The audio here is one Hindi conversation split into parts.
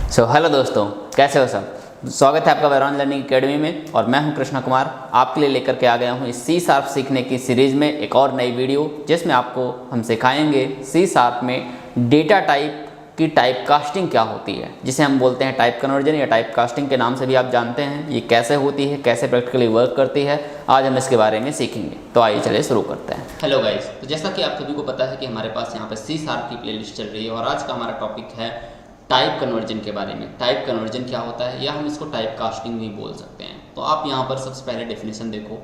हेलो दोस्तों, कैसे हो सब। स्वागत है आपका वेरॉन लर्निंग एकेडमी में और मैं हूं कृष्णा कुमार। आपके लिए लेकर के आ गया हूं इस सी शार्प सीखने की सीरीज़ में एक और नई वीडियो, जिसमें आपको हम सिखाएंगे सी शार्प में डेटा टाइप की टाइप कास्टिंग क्या होती है, जिसे हम बोलते हैं टाइप कन्वर्जन या टाइप कास्टिंग के नाम से भी आप जानते हैं। ये कैसे होती है, कैसे प्रैक्टिकली वर्क करती है, आज हम इसके बारे में सीखेंगे। तो आइए चलिए शुरू करते हैं। हेलो गाइस, तो जैसा कि आप सभी को पता है कि हमारे पास यहाँ पर सी शार्प की प्लेलिस्ट चल रही है और आज का हमारा टॉपिक है टाइप कन्वर्जन के बारे में। टाइप कन्वर्जन क्या होता है, या हम इसको टाइप कास्टिंग भी बोल सकते हैं। तो आप यहाँ पर सबसे पहले डेफिनेशन देखो।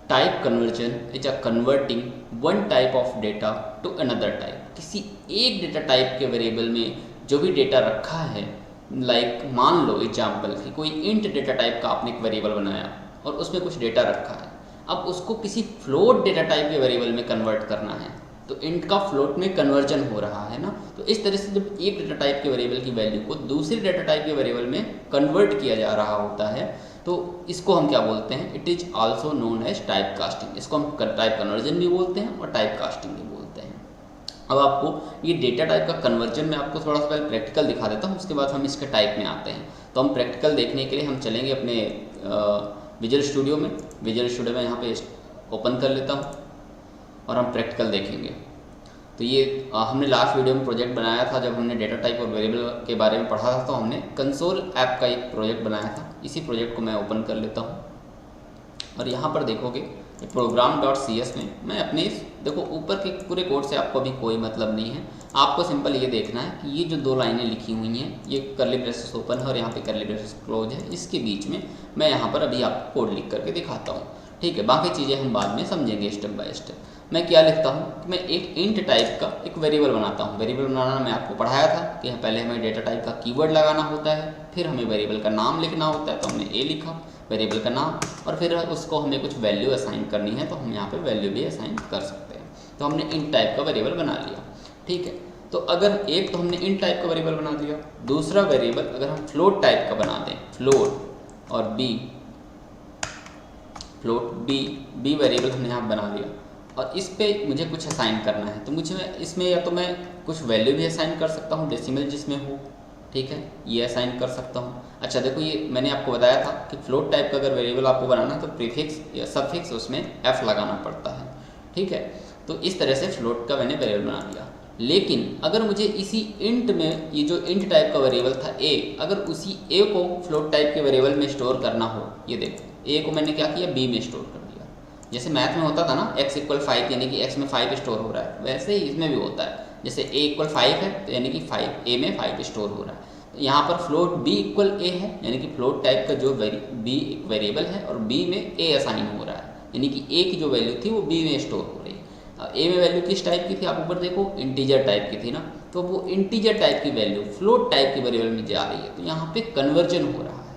Type conversion is a converting one type of data to another type. किसी एक डेटा टाइप के वेरिएबल में जो भी डेटा रखा है, लाइक मान लो एग्जाम्पल कि कोई इंट डेटा टाइप का आपने एक वेरिएबल बनाया और उसमें कुछ डेटा रखा है। अब उसको किसी फ्लोट डेटा टाइप के वेरिएबल में कन्वर्ट करना है, तो इंट का फ्लोट में कन्वर्जन हो रहा है ना। तो इस तरह से जब एक डेटा टाइप के वेरिएबल की वैल्यू को दूसरी डेटा टाइप के वेरिएबल में कन्वर्ट किया जा रहा होता है, तो इसको हम क्या बोलते हैं, it is also known as type casting. इसको हम टाइप कन्वर्जन भी बोलते हैं और टाइप कास्टिंग भी बोलते हैं। अब आपको ये डेटा टाइप का कन्वर्जन में आपको थोड़ा सा पहले प्रैक्टिकल दिखा देता हूँ, उसके बाद हम इसके टाइप में आते हैं। तो हम प्रैक्टिकल देखने के लिए हम चलेंगे अपने विजुअल स्टूडियो में। विजुअल स्टूडियो में यहाँ पे ओपन कर लेता हूँ और हम प्रैक्टिकल देखेंगे। तो ये हमने लास्ट वीडियो में प्रोजेक्ट बनाया था, जब हमने डेटा टाइप और वेरिएबल के बारे में पढ़ा था, तो हमने कंसोल ऐप का एक प्रोजेक्ट बनाया था। इसी प्रोजेक्ट को मैं ओपन कर लेता हूँ और यहाँ पर देखोगे program.cs में मैं अपने देखो ऊपर के पूरे कोड से आपको अभी कोई मतलब नहीं है। आपको सिंपल ये देखना है कि ये जो दो लाइनें लिखी हुई हैं, ये कर्ली ब्रेसेस ओपन है और यहाँ पे कर्ली ब्रेसेस क्लोज है, इसके बीच में मैं यहाँ पर अभी आपको कोड लिख करके दिखाता हूँ। ठीक है, बाकी चीज़ें हम बाद में समझेंगे स्टेप बाय स्टेप। मैं क्या लिखता हूँ कि मैं एक इंट टाइप का एक वेरिएबल बनाता हूँ। वेरिएबल बनाना मैं आपको पढ़ाया था कि पहले हमें डेटा टाइप का कीवर्ड लगाना होता है, फिर हमें वेरिएबल का नाम लिखना होता है। तो हमने ए लिखा वेरिएबल का नाम, और फिर उसको हमें कुछ वैल्यू असाइन करनी है, तो हम यहाँ पे वैल्यू भी असाइन कर सकते हैं। तो हमने इंट टाइप का वेरिएबल बना लिया। ठीक है, तो अगर एक तो हमने इंट टाइप का वेरिएबल बना दिया, दूसरा वेरिएबल अगर हम फ्लोट टाइप का बना दें, फ्लोट और बी वेरिएबल हमने यहाँ बना दिया और इस पे मुझे कुछ असाइन करना है, तो मुझे इसमें या तो मैं कुछ वैल्यू भी असाइन कर सकता हूँ डेसिमल जिसमें हो। ठीक है, ये असाइन कर सकता हूँ। अच्छा देखो, ये मैंने आपको बताया था कि फ्लोट टाइप का अगर वेरिएबल आपको बनाना है तो प्रीफिक्स या सफिक्स उसमें एफ लगाना पड़ता है। ठीक है, तो इस तरह से फ्लोट का मैंने वेरिएबल बना लिया। लेकिन अगर मुझे इसी इंट में, ये जो इंट टाइप का वेरिएबल था ए, अगर उसी ए को फ्लोट टाइप के वेरिएबल में स्टोर करना हो, ये देखो ए को मैंने क्या किया, बी में स्टोर कर दिया। जैसे मैथ में होता था ना x = 5, यानी कि x में 5 स्टोर हो रहा है, वैसे ही इसमें भी होता है। जैसे a = 5 है तो यानी कि 5 a में 5 स्टोर हो रहा है। तो यहाँ पर फ्लोट b = a है, यानी कि फ्लोट टाइप का जो b एक वेरिएबल है और b में a असाइन हो रहा है, यानी कि a की जो वैल्यू थी वो b में स्टोर हो रही है। a में वैल्यू किस टाइप की थी, आप ऊपर देखो इंटीजर टाइप की थी ना, तो वो इंटीजर टाइप की वैल्यू फ्लोट टाइप के वेरिएबल में जा रही है, तो यहाँ पे कन्वर्जन हो रहा है।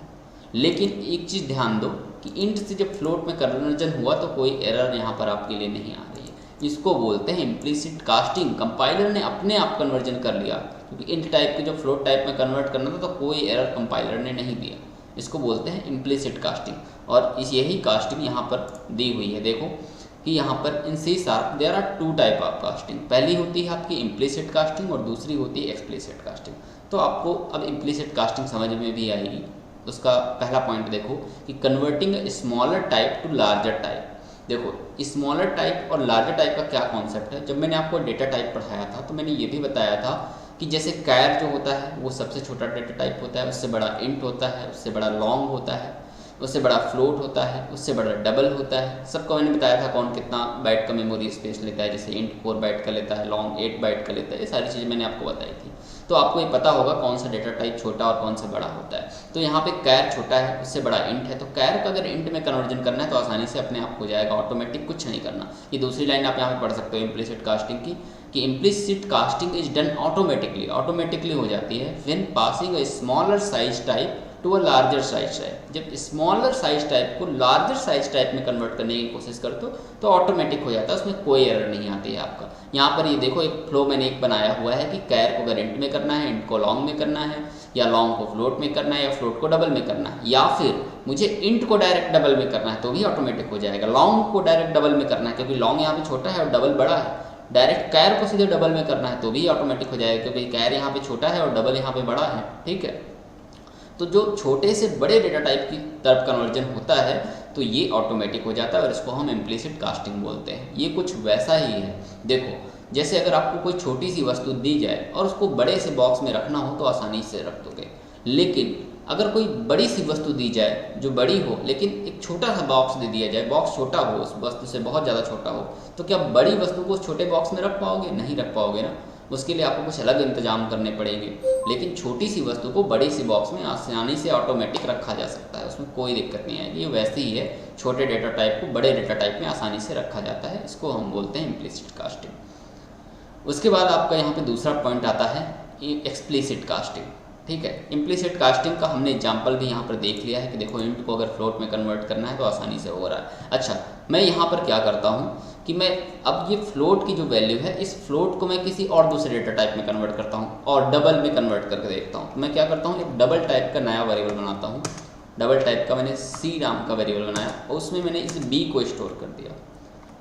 लेकिन एक चीज़ ध्यान दो कि इंट से जब फ्लोट में कन्वर्जन हुआ तो कोई एरर यहाँ पर आपके लिए नहीं आ रही है। इसको बोलते हैं इम्प्लिसिट कास्टिंग। कंपाइलर ने अपने आप कन्वर्जन कर लिया, क्योंकि इंट टाइप के जो फ्लोट टाइप में कन्वर्ट करना था तो कोई एरर कंपाइलर ने नहीं दिया। इसको बोलते हैं इम्प्लिसिट कास्टिंग और यही कास्टिंग यहाँ पर दी हुई है। देखो कि यहाँ पर in C sharp there are 2 type of casting. पहली होती है आपकी इम्प्लिसिट कास्टिंग और दूसरी होती है एक्सप्लिसिट कास्टिंग। तो आपको अब इम्प्लिसिट कास्टिंग समझ में भी आएगी। उसका पहला पॉइंट देखो कि converting smaller type two larger type. देखो स्मॉलर टाइप और लार्जर टाइप का क्या कॉन्सेप्ट है। जब मैंने आपको डेटा टाइप पढ़ाया था तो मैंने ये भी बताया था कि जैसे कैर जो होता है वो सबसे छोटा डेटा टाइप होता है, उससे बड़ा इंट होता है, उससे बड़ा लॉन्ग होता है, उससे बड़ा फ्लोट होता है, उससे बड़ा डबल होता है। सबको मैंने बताया था कौन कितना बाइट का मेमोरी स्पेस लेता है। जैसे इंट 4 बाइट का लेता है, लॉन्ग 8 बाइट का लेता है, ये सारी चीज़ें मैंने आपको बताई थी। तो आपको ये पता होगा कौन सा डेटा टाइप छोटा और कौन सा बड़ा होता है। तो यहाँ पे कैर छोटा है, उससे बड़ा इंट है, तो कैर का अगर इंट में कन्वर्जन करना है तो आसानी से अपने आप हो जाएगा, ऑटोमेटिक, कुछ नहीं करना। ये दूसरी लाइन आप यहाँ पे पढ़ सकते हो इम्प्लिसिट कास्टिंग की, कि implicit casting is done automatically हो जाती है when passing a smaller size type to a larger size type. जब स्मॉलर साइज टाइप को लार्जर साइज टाइप में कन्वर्ट करने की कोशिश करते हो तो ऑटोमेटिक हो जाता है, उसमें कोई एरर नहीं आती है आपका। यहाँ पर ये देखो एक फ्लो मैंने एक बनाया हुआ है कि कैर को अगर इंट में करना है, इंट को लॉन्ग में करना है, या लॉन्ग को फ्लोट में करना है, या फ्लोट को डबल में करना है, या फिर मुझे इंट को डायरेक्ट डबल में करना है तो भी ऑटोमेटिक हो जाएगा। लॉन्ग को डायरेक्ट डबल में करना है क्योंकि लॉन्ग यहाँ पे छोटा है और डबल बड़ा है। डायरेक्ट कैर को सीधे डबल में करना है तो भी ऑटोमेटिक हो जाएगा, क्योंकि कैर यहाँ पे छोटा है और डबल यहाँ पे बड़ा है, ठीक है। तो जो छोटे से बड़े डेटा टाइप की तरफ कन्वर्जन होता है तो ये ऑटोमेटिक हो जाता है और इसको हम इम्प्लिसिट कास्टिंग बोलते हैं। ये कुछ वैसा ही है। देखो, जैसे अगर आपको कोई छोटी सी वस्तु दी जाए और उसको बड़े से बॉक्स में रखना हो तो आसानी से रख दोगे, लेकिन अगर कोई बड़ी सी वस्तु दी जाए जो बड़ी हो लेकिन एक छोटा सा बॉक्स दे दिया जाए, बॉक्स छोटा हो, उस वस्तु से बहुत ज़्यादा छोटा हो, तो क्या बड़ी वस्तु को उस छोटे बॉक्स में रख पाओगे? नहीं रख पाओगे ना। उसके लिए आपको कुछ अलग इंतजाम करने पड़ेंगे। लेकिन छोटी सी वस्तु को बड़ी सी बॉक्स में आसानी से ऑटोमेटिक रखा जा सकता है, उसमें कोई दिक्कत नहीं आएगी। ये वैसे ही है, छोटे डेटा टाइप को बड़े डेटा टाइप में आसानी से रखा जाता है। इसको हम बोलते हैं इम्प्लिसिट कास्टिंग। उसके बाद आपका यहाँ पे दूसरा पॉइंट आता है एक्सप्लिसिट कास्टिंग, ठीक है। इम्प्लिसिट कास्टिंग का हमने एग्जाम्पल भी यहाँ पर देख लिया है कि देखो इंट को अगर फ्लोट में कन्वर्ट करना है तो आसानी से हो रहा है। अच्छा, मैं यहाँ पर क्या करता हूँ कि मैं अब ये फ्लोट की जो वैल्यू है, इस फ्लोट को मैं किसी और दूसरे डेटा टाइप में कन्वर्ट करता हूँ और डबल में कन्वर्ट करके देखता हूँ। तो मैं क्या करता हूँ, एक डबल टाइप का नया वेरिएबल बनाता हूँ। डबल टाइप का मैंने सी नाम का वेरिएबल बनाया और उसमें मैंने इस बी को स्टोर कर दिया।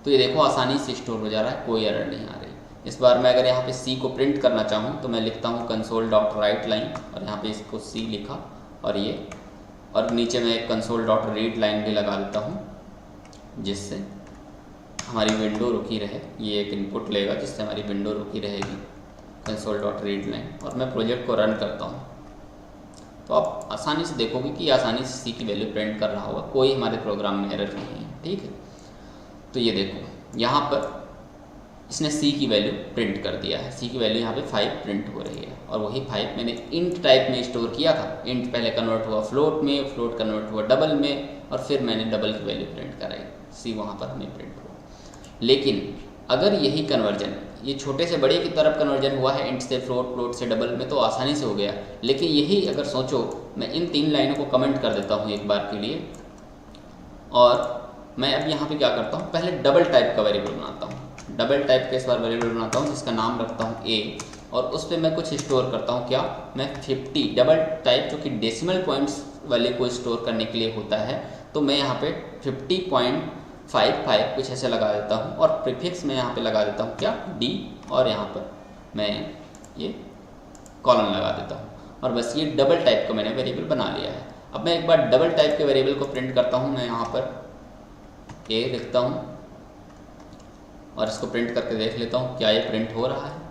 तो ये देखो आसानी से स्टोर हो जा रहा है, कोई एरर नहीं आ रही। इस बार मैं अगर यहाँ पे सी को प्रिंट करना चाहूँ तो मैं लिखता हूँ console.writeLine और यहाँ पे इसको सी लिखा और ये, और नीचे मैं एक console.readLine भी लगा देता हूँ जिससे हमारी विंडो रुकी रहे। ये एक इनपुट लेगा जिससे हमारी विंडो रुकी रहेगी, console.readLine। और मैं प्रोजेक्ट को रन करता हूँ तो आप आसानी से देखोगे कि आसानी से सी की वैल्यू प्रिंट कर रहा होगा, कोई हमारे प्रोग्राम में एरर नहीं है, ठीक है। तो ये देखो यहाँ पर इसने सी की वैल्यू प्रिंट कर दिया है। सी की वैल्यू यहाँ पे 5 प्रिंट हो रही है और वही 5 मैंने इंट टाइप में स्टोर किया था। इंट पहले कन्वर्ट हुआ फ्लोट में, फ्लोट कन्वर्ट हुआ डबल में और फिर मैंने डबल की वैल्यू प्रिंट कराई, सी वहाँ पर हमें प्रिंट हुआ। लेकिन अगर यही कन्वर्जन ये छोटे से बड़े की तरफ कन्वर्जन हुआ है इंट से फ्लोट, फ्लोट से डबल में, तो आसानी से हो गया। लेकिन यही अगर सोचो, मैं इन 3 लाइनों को कमेंट कर देता हूँ एक बार के लिए और मैं अब यहाँ पे क्या करता हूँ, पहले डबल टाइप का वेरिएबल बनाता हूँ। डबल टाइप का इस बार वेरिएबल बनाता हूँ जिसका नाम रखता हूँ ए और उस पर मैं कुछ स्टोर करता हूँ। क्या, मैं 50 डबल टाइप जो कि डेसिमल पॉइंट्स वाले को स्टोर करने के लिए होता है, तो मैं यहाँ पे 50.55 कुछ ऐसे लगा देता हूँ और प्रीफिक्स मैं यहाँ पे लगा देता हूँ क्या, डी, और यहाँ पर मैं ये कॉलन लगा देता हूँ और बस ये डबल टाइप का मैंने वेरिएबल बना लिया है। अब मैं एक बार डबल टाइप के वेरिएबल को प्रिंट करता हूँ। मैं यहाँ पर ए लिखता हूँ और इसको प्रिंट करके देख लेता हूँ क्या ये प्रिंट हो रहा है।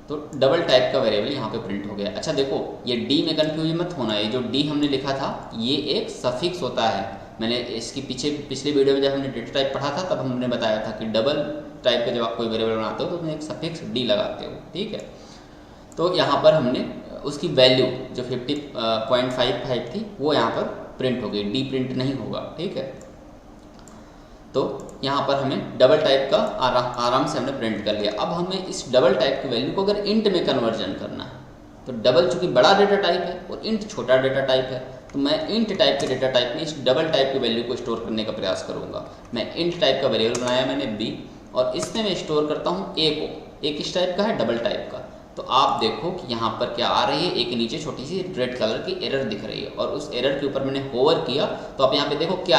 तो डबल टाइप का वेरिएबल यहाँ पे प्रिंट हो गया। अच्छा देखो, ये डी में कंफ्यूज मत होना, ये जो डी हमने लिखा था ये एक सफिक्स होता है। मैंने इसकी पिछले वीडियो में जब हमने डेटा टाइप पढ़ा था तब हमने बताया था कि डबल टाइप का जब आप कोई वेरिएबल बनाते हो तो उसमें एक सफिक्स डी लगाते हो, ठीक है। तो यहाँ पर हमने उसकी वैल्यू जो 50.55 थी वो यहाँ पर प्रिंट हो गई, डी प्रिंट नहीं होगा, ठीक है। तो यहाँ पर हमें डबल टाइप का आराम से हमने प्रिंट कर लिया। अब हमें इस डबल टाइप की वैल्यू को अगर इंट में कन्वर्जन करना है तो डबल चूँकि बड़ा डेटा टाइप है और इंट छोटा डेटा टाइप है, तो मैं इंट टाइप के डेटा टाइप में इस डबल टाइप की वैल्यू को स्टोर करने का प्रयास करूँगा। मैं इंट टाइप का वेरिएबल बनाया मैंने बी और इसमें मैं स्टोर करता हूँ ए को। ए किस टाइप का है, डबल टाइप का। तो आप देखो कि यहाँ पर क्या आ रही है, एक नीचे छोटी सी रेड कलर की एरर दिख रही है और उस एरर के ऊपर मैंने होवर किया तो आप यहाँ पे देखो क्या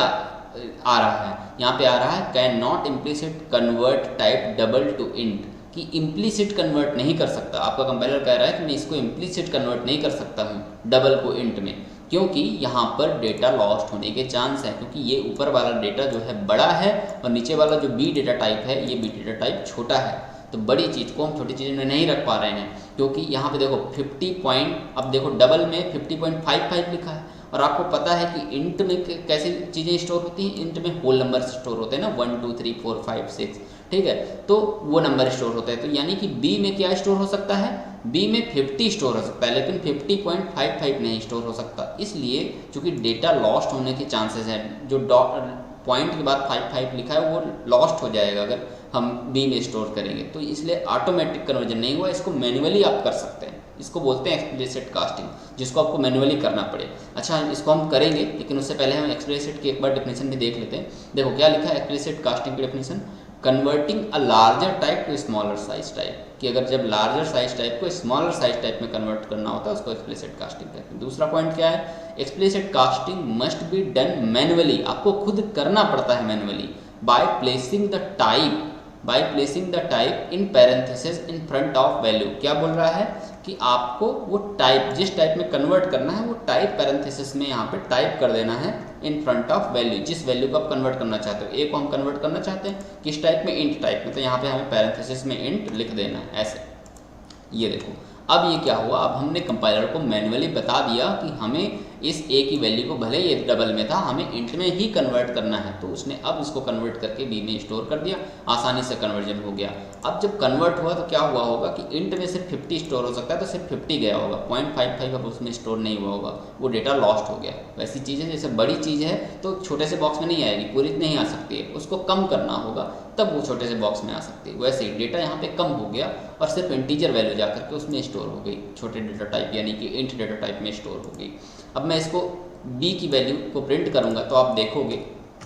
आ रहा है। यहाँ पे आ रहा है can not implicit convert type double two int, कि इम्प्लिसिट कन्वर्ट नहीं कर सकता। आपका कंपाइलर कह रहा है कि मैं इसको इम्प्लिसिट कन्वर्ट नहीं कर सकता हूँ डबल को इंट में, क्योंकि यहाँ पर डेटा लॉस्ट होने के चांस है, क्योंकि ये ऊपर वाला डेटा जो है बड़ा है और नीचे वाला जो बी डेटा टाइप है ये बी डेटा टाइप छोटा है। तो बड़ी चीज़ को हम छोटी चीज़ में नहीं रख पा रहे हैं, क्योंकि यहाँ पे देखो 50 अब देखो डबल में 50.55 लिखा है और आपको पता है कि इंट में कैसी चीज़ें स्टोर होती हैं, इंट में होल नंबर स्टोर होते हैं ना, 1 2 3 4 5 6, ठीक है। तो वो नंबर स्टोर होता है। तो यानी कि बी में क्या स्टोर हो सकता है, बी में 50 स्टोर हो सकता है, लेकिन 50.55 नहीं स्टोर हो सकता। इसलिए चूँकि डेटा लॉस्ट होने के चांसेस हैं, जो पॉइंट के बाद 55 लिखा है वो लॉस्ट हो जाएगा अगर हम बी में स्टोर करेंगे। तो इसलिए ऑटोमेटिक कन्वर्जन नहीं हुआ, इसको मैन्युअली आप कर सकते हैं। इसको बोलते हैं एक्सप्लिसिट कास्टिंग, जिसको आपको मैन्युअली करना पड़े। अच्छा, इसको हम करेंगे, लेकिन उससे पहले हम एक्सप्लिसिट की एक बार डेफिनेशन भी देख लेते हैं। देखो क्या लिखा है एक्सप्लिसिट कास्टिंग की definition, converting a larger type two smaller size type, कि अगर जब लार्जर साइज टाइप को स्मॉलर साइज टाइप में कन्वर्ट करना होता है उसको एक्सप्लिसिट कास्टिंग कहते हैं। दूसरा पॉइंट क्या है, explicit casting must be done manually, आपको खुद करना पड़ता है manually, by placing the type by placing the type in parenthesis in front of value. क्या बोल रहा है कि आपको वो टाइप, जिस टाइप में कन्वर्ट करना है वो टाइप पैरेंथेसिस में यहाँ पे टाइप कर देना है इन फ्रंट ऑफ वैल्यू, जिस वैल्यू को आप कन्वर्ट करना चाहते हो। ए को हम कन्वर्ट करना चाहते हैं किस टाइप में, इंट टाइप में, तो यहाँ पे हमें पैरेंथेसिस में इंट लिख देना है ऐसे। ये देखो अब ये क्या हुआ, अब हमने कंपाइलर को मैन्युअली बता दिया कि हमें इस ए की वैल्यू को, भले ये डबल में था, हमें इंट में ही कन्वर्ट करना है, तो उसने अब इसको कन्वर्ट करके बी में स्टोर कर दिया, आसानी से कन्वर्जन हो गया। अब जब कन्वर्ट हुआ तो क्या हुआ होगा कि इंट में सिर्फ 50 स्टोर हो सकता है, तो सिर्फ 50 गया होगा, 0.55 अब उसमें स्टोर नहीं हुआ होगा, वो डेटा लॉस्ट हो गया। वैसी चीज़ है, जैसे बड़ी चीज़ है तो छोटे से बॉक्स में नहीं आएगी, पूरी नहीं आ सकती है, उसको कम करना होगा तब वो छोटे से बॉक्स में आ सकती है। वैसे ही डेटा यहाँ पे कम हो गया और सिर्फ इंटीजर वैल्यू जाकर के उसमें स्टोर हो गई, छोटे डेटा टाइप यानी कि इंट डेटा टाइप में स्टोर हो गई। अब मैं इसको बी की वैल्यू को प्रिंट करूँगा तो आप देखोगे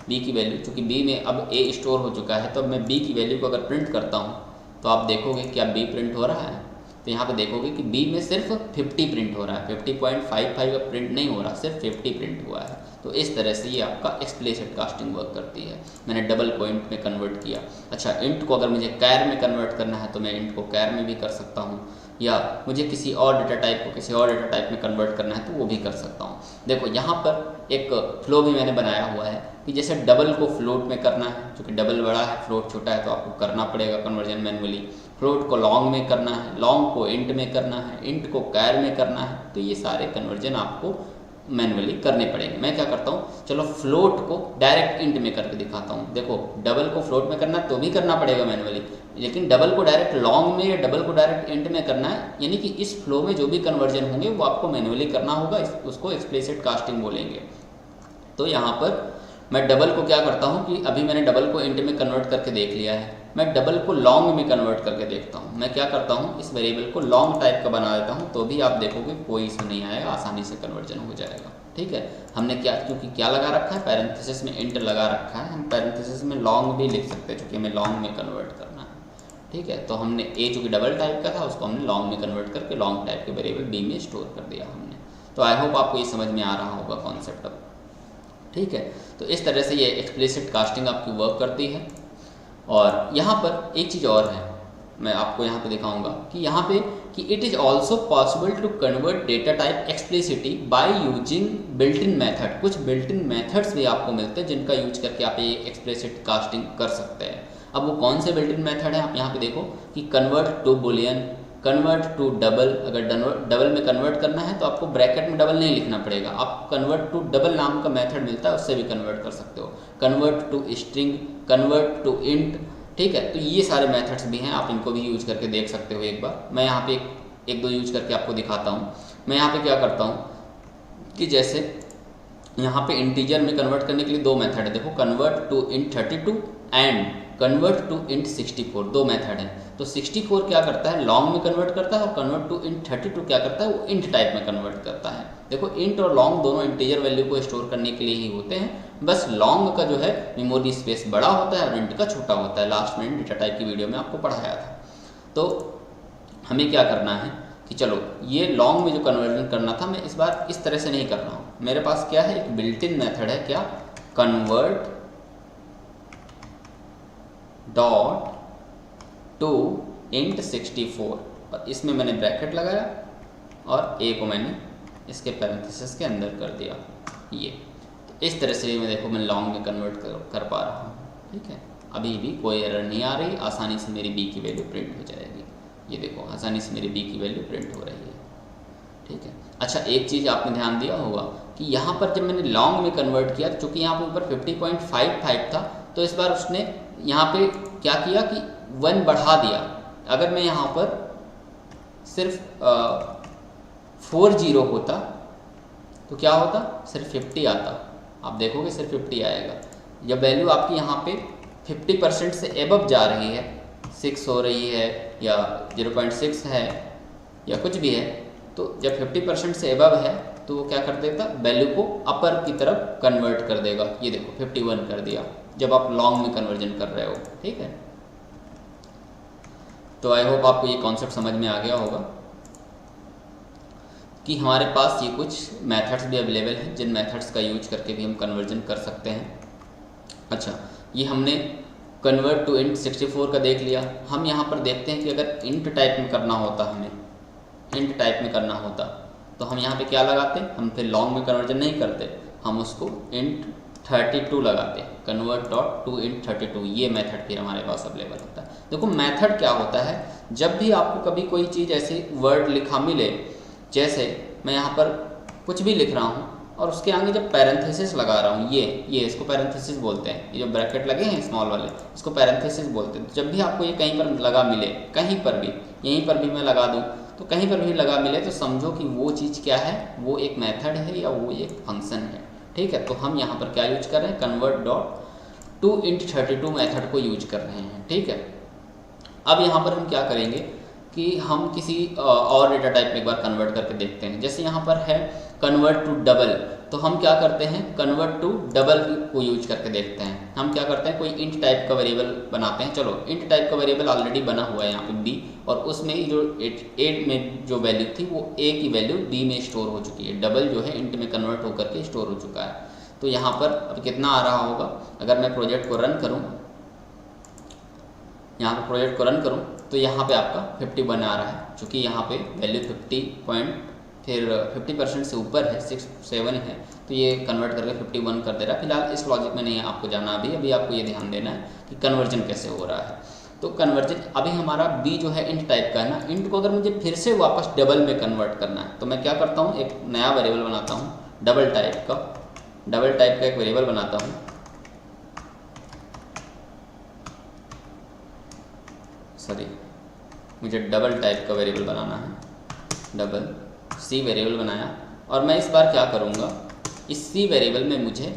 बी की वैल्यू, चूँकि बी में अब ए स्टोर हो चुका है, तो अब मैं बी की वैल्यू को अगर प्रिंट करता हूँ तो आप देखोगे क्या बी प्रिंट हो रहा है। तो यहाँ पे देखोगे कि बी में सिर्फ 50 प्रिंट हो रहा है, 50.55 का प्रिंट नहीं हो रहा, सिर्फ 50 प्रिंट हुआ है। तो इस तरह से ये आपका एक्सप्लिसिट कास्टिंग वर्क करती है। मैंने डबल को इंट में कन्वर्ट किया। अच्छा, इंट को अगर मुझे कैर में कन्वर्ट करना है तो मैं इंट को कैर में भी कर सकता हूँ, या मुझे किसी और डेटा टाइप को किसी और डेटा टाइप में कन्वर्ट करना है तो वो भी कर सकता हूँ। देखो यहाँ पर एक फ्लो भी मैंने बनाया हुआ है कि जैसे डबल को फ्लोट में करना है, क्योंकि डबल बड़ा है फ्लोट छोटा है, तो आपको करना पड़ेगा कन्वर्जन मैनुअली। फ्लोट को लॉन्ग में करना है, लॉन्ग को इंट में करना है, इंट को कैर में करना है, तो ये सारे कन्वर्जन आपको मैनुअली करने पड़ेंगे। मैं क्या करता हूँ, चलो फ्लोट को डायरेक्ट इंट में करके दिखाता हूँ। देखो डबल को फ्लोट में करना तो भी करना पड़ेगा मैनुअली, लेकिन डबल को डायरेक्ट लॉन्ग में या डबल को डायरेक्ट इंट में करना है, यानी कि इस फ्लो में जो भी कन्वर्जन होंगे वो आपको मैनुअली करना होगा, उसको एक्सप्लिसिट कास्टिंग बोलेंगे। तो यहाँ पर मैं डबल को क्या करता हूँ कि अभी मैंने डबल को इंट में कन्वर्ट करके देख लिया है, मैं डबल को लॉन्ग में कन्वर्ट करके देखता हूँ। मैं क्या करता हूँ, इस वेरिएबल को लॉन्ग टाइप का बना देता हूँ, तो भी आप देखोगे कोई इशू नहीं आएगा, आसानी से कन्वर्जन हो जाएगा। ठीक है, हमने क्या, क्योंकि क्या लगा रखा है, पैरेंथेसिस में इंट लगा रखा है, हम पैरेंथेसिस में लॉन्ग भी लिख सकते हैं, क्योंकि हमें लॉन्ग में कन्वर्ट करना है। ठीक है, तो हमने ए चूँकि डबल टाइप का था उसको हमने लॉन्ग में कन्वर्ट करके लॉन्ग टाइप के वेरिएबल बी में स्टोर कर दिया हमने। तो आई होप आपको ये समझ में आ रहा होगा कॉन्सेप्ट अब। ठीक है, तो इस तरह से ये एक्सप्लिसिट कास्टिंग आपकी वर्क करती है। और यहाँ पर एक चीज़ और है, मैं आपको यहाँ पे दिखाऊंगा कि यहाँ पे कि it is also possible to convert data type explicitly by using built in method. कुछ बिल्ट इन मैथड्स भी आपको मिलते हैं जिनका यूज करके आप ये एक्सप्लिसिट कास्टिंग कर सकते हैं। अब वो कौन से बिल्ट इन मैथड है, आप यहाँ पे देखो कि convert to boolean, convert to double. अगर डबल में कन्वर्ट करना है तो आपको ब्रैकेट में डबल नहीं लिखना पड़ेगा, आप कन्वर्ट टू डबल नाम का मेथड मिलता है उससे भी कन्वर्ट कर सकते हो। Convert to string, convert to int. ठीक है, तो ये सारे मेथड्स भी हैं, आप इनको भी यूज करके देख सकते हो। एक बार मैं यहाँ पे एक दो यूज करके आपको दिखाता हूँ। मैं यहाँ पे क्या करता हूँ कि जैसे यहाँ पे इंटीजर में कन्वर्ट करने के लिए दो मेथड है, देखो convert to int 32 and convert to int 64, दो मेथड हैं। तो 64 क्या करता है, लॉन्ग में कन्वर्ट करता है, और कन्वर्ट टू इंट 32 क्या करता है, वो इंट टाइप में कन्वर्ट करता है। देखो इंट और लॉन्ग दोनों इंटीजर वैल्यू को स्टोर करने के लिए ही होते हैं, बस लॉन्ग का जो है मेमोरी स्पेस बड़ा होता है और इंट का छोटा होता है। लास्ट में डेटा टाइप की वीडियो में आपको पढ़ाया था। तो हमें क्या करना है कि चलो ये लॉन्ग में जो कन्वर्जन करना था, मैं इस बार इस तरह से नहीं कर रहा हूँ। मेरे पास क्या है, एक बिल्ट इन मेथड है, क्या, कन्वर्ट डॉट टू इंट 64, और इसमें मैंने ब्रैकेट लगाया और ए को मैंने इसके पैरेंथेसिस के अंदर कर दिया। ये तो इस तरह से मैं देखो मैं लॉन्ग में कन्वर्ट कर पा रहा हूँ। ठीक है, अभी भी कोई एरर नहीं आ रही, आसानी से मेरी बी की वैल्यू प्रिंट हो जाएगी। ये देखो आसानी से मेरी बी की वैल्यू प्रिंट हो रही है। ठीक है, अच्छा एक चीज़ आपने ध्यान दिया होगा कि यहाँ पर जब मैंने लॉन्ग में कन्वर्ट किया, चूँकि यहाँ पर ऊपर 50.55 था, तो इस बार उसने यहाँ पे क्या किया कि 1 बढ़ा दिया। अगर मैं यहाँ पर सिर्फ 40 होता तो क्या होता, सिर्फ 50 आता। आप देखोगे सिर्फ 50 आएगा। जब वैल्यू आपकी यहाँ पे 50% से एबव जा रही है, 6 हो रही है या 0.6 है या कुछ भी है, तो जब 50% से एबव है तो वो क्या कर देता, वैल्यू को अपर की तरफ कन्वर्ट कर देगा। ये देखो 51 कर दिया जब आप लॉन्ग में कन्वर्जन कर रहे हो। ठीक है, तो आई होप आपको ये कॉन्सेप्ट समझ में आ गया होगा कि हमारे पास ये कुछ मेथड्स भी अवेलेबल हैं जिन मेथड्स का यूज करके भी हम कन्वर्जन कर सकते हैं। अच्छा, ये हमने कन्वर्ट टू इंट 64 का देख लिया। हम यहाँ पर देखते हैं कि अगर इंट टाइप में करना होता, हमें इंट टाइप में करना होता तो हम यहाँ पे क्या लगाते, हम फिर लॉन्ग में कन्वर्जन नहीं करते, हम उसको इंट 32 लगाते, कन्वर्ट डॉट टू इंट 32। ये मेथड फिर हमारे पास अवेलेबल होता है। देखो मेथड क्या होता है, जब भी आपको कभी कोई चीज़ ऐसी वर्ड लिखा मिले, जैसे मैं यहाँ पर कुछ भी लिख रहा हूँ और उसके आगे जब पैरेंथेसिस लगा रहा हूँ, ये इसको पैरेंथेसिस बोलते हैं, ये जो ब्रैकेट लगे हैं स्मॉल वाले, इसको पैरेंथेसिस बोलते हैं। तो जब भी आपको ये कहीं पर लगा मिले, कहीं पर भी, यहीं पर भी मैं लगा दूँ तो कहीं पर भी लगा मिले तो समझो कि वो चीज़ क्या है, वो एक मेथड है या वो एक फंक्शन है। ठीक है, तो हम यहाँ पर क्या यूज कर रहे हैं, convert dot to int 32 method को यूज कर रहे हैं। ठीक है, अब यहाँ पर हम क्या करेंगे कि हम किसी और डेटा टाइप में एक बार कन्वर्ट करके देखते हैं। जैसे यहाँ पर है कन्वर्ट टू डबल, तो हम क्या करते हैं, कन्वर्ट टू डबल को यूज करके देखते हैं। हम क्या करते हैं, कोई इंट टाइप का वेरिएबल बनाते हैं। चलो इंट टाइप का वेरिएबल ऑलरेडी बना हुआ है यहाँ पे बी, और उसमें जो एट में जो वैल्यू थी वो ए की वैल्यू बी में स्टोर हो चुकी है। डबल जो है इंट में कन्वर्ट होकर के स्टोर हो चुका है। तो यहाँ पर अब कितना आ रहा होगा, अगर मैं प्रोजेक्ट को रन करूँ, यहाँ पर प्रोजेक्ट को रन करूँ तो यहाँ पे आपका 51 आ रहा है, चूँकि यहाँ पे वैल्यू 50% से ऊपर है, 67 है, तो ये कन्वर्ट करके 51 कर दे रहा है। फिलहाल इस लॉजिक में नहीं है आपको जाना, अभी आपको ये ध्यान देना है कि कन्वर्जन कैसे हो रहा है। तो कन्वर्जन अभी हमारा बी जो है इंट टाइप का है ना, इंट को अगर मुझे फिर से वापस डबल में कन्वर्ट करना है तो मैं क्या करता हूँ, एक नया वेरिएबल बनाता हूँ, डबल टाइप का एक वेरिएबल बनाता हूँ। सॉरी, मुझे डबल टाइप का वेरिएबल बनाना है, डबल सी वेरिएबल बनाया, और मैं इस बार क्या करूँगा, इस सी वेरिएबल में मुझे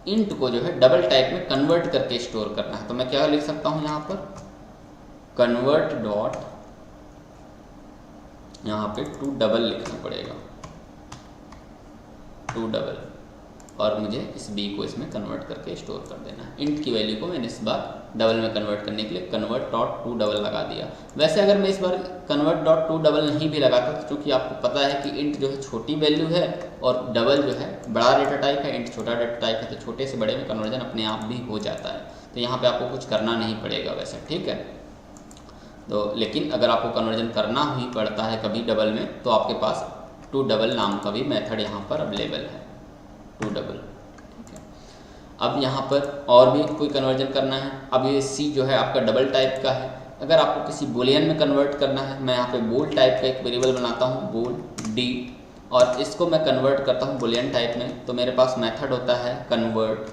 इंट को जो है डबल टाइप में कन्वर्ट करके स्टोर करना है। तो मैं क्या लिख सकता हूँ यहाँ पर, कन्वर्ट डॉट, यहाँ पे टू डबल लिखना पड़ेगा, टू डबल, और मुझे इस बी को इसमें कन्वर्ट करके स्टोर कर देना है। इंट की वैल्यू को मैंने इस बार डबल में कन्वर्ट करने के लिए कन्वर्ट डॉट टू डबल लगा दिया। वैसे अगर मैं इस बार कन्वर्ट डॉट टू डबल नहीं भी लगाता तो चूँकि आपको पता है कि इंट जो है छोटी वैल्यू है और डबल जो है बड़ा डेटा टाइप है, इंट छोटा डेटा टाइप है, तो छोटे से बड़े में कन्वर्जन अपने आप भी हो जाता है। तो यहाँ पर आपको कुछ करना नहीं पड़ेगा वैसे। ठीक है, तो लेकिन अगर आपको कन्वर्जन करना ही पड़ता है कभी डबल में, तो आपके पास टू डबल नाम का भी मेथड यहाँ पर अवेलेबल है, टू डबल। ठीक है, अब यहाँ पर और भी कोई कन्वर्जन करना है। अब ये सी जो है आपका डबल टाइप का है, अगर आपको किसी बुलियन में कन्वर्ट करना है, मैं यहाँ पे बोल टाइप का एक वेरिएबल बनाता हूँ, बोल डी, और इसको मैं कन्वर्ट करता हूँ बुलियन टाइप में। तो मेरे पास मेथड होता है कन्वर्ट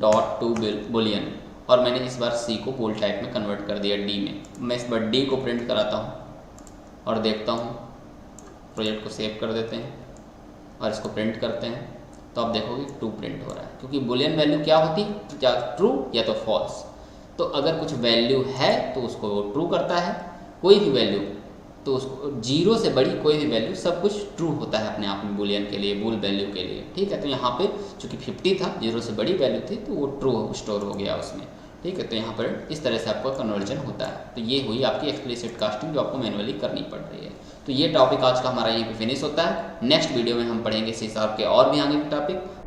डॉट टू बुलियन, और मैंने इस बार सी को बोल टाइप में कन्वर्ट कर दिया डी में। मैं इस बार डी को प्रिंट कराता हूँ और देखता हूँ, प्रोजेक्ट को सेव कर देते हैं और इसको प्रिंट करते हैं, तो आप देखोगे ट्रू प्रिंट हो रहा है, क्योंकि बुलियन वैल्यू क्या होती है, या ट्रू या तो फॉल्स। तो अगर कुछ वैल्यू है तो उसको वो ट्रू करता है, कोई भी वैल्यू तो उसको, जीरो से बड़ी कोई भी वैल्यू, सब कुछ ट्रू होता है अपने आप में बुलियन के लिए, बुल वैल्यू के लिए। ठीक है, तो यहाँ पे चूँकि 50 था, जीरो से बड़ी वैल्यू थी, तो वो ट्रू स्टोर हो गया उसमें। ठीक है, तो यहाँ पर इस तरह से आपका कन्वर्जन होता है। तो ये हुई आपकी एक्सप्लिसिट कास्टिंग जो आपको मैनुअली करनी पड़ रही है। तो ये टॉपिक आज का हमारा यहीं पे फिनिश होता है। नेक्स्ट वीडियो में हम पढ़ेंगे C# के और भी आगे के टॉपिक।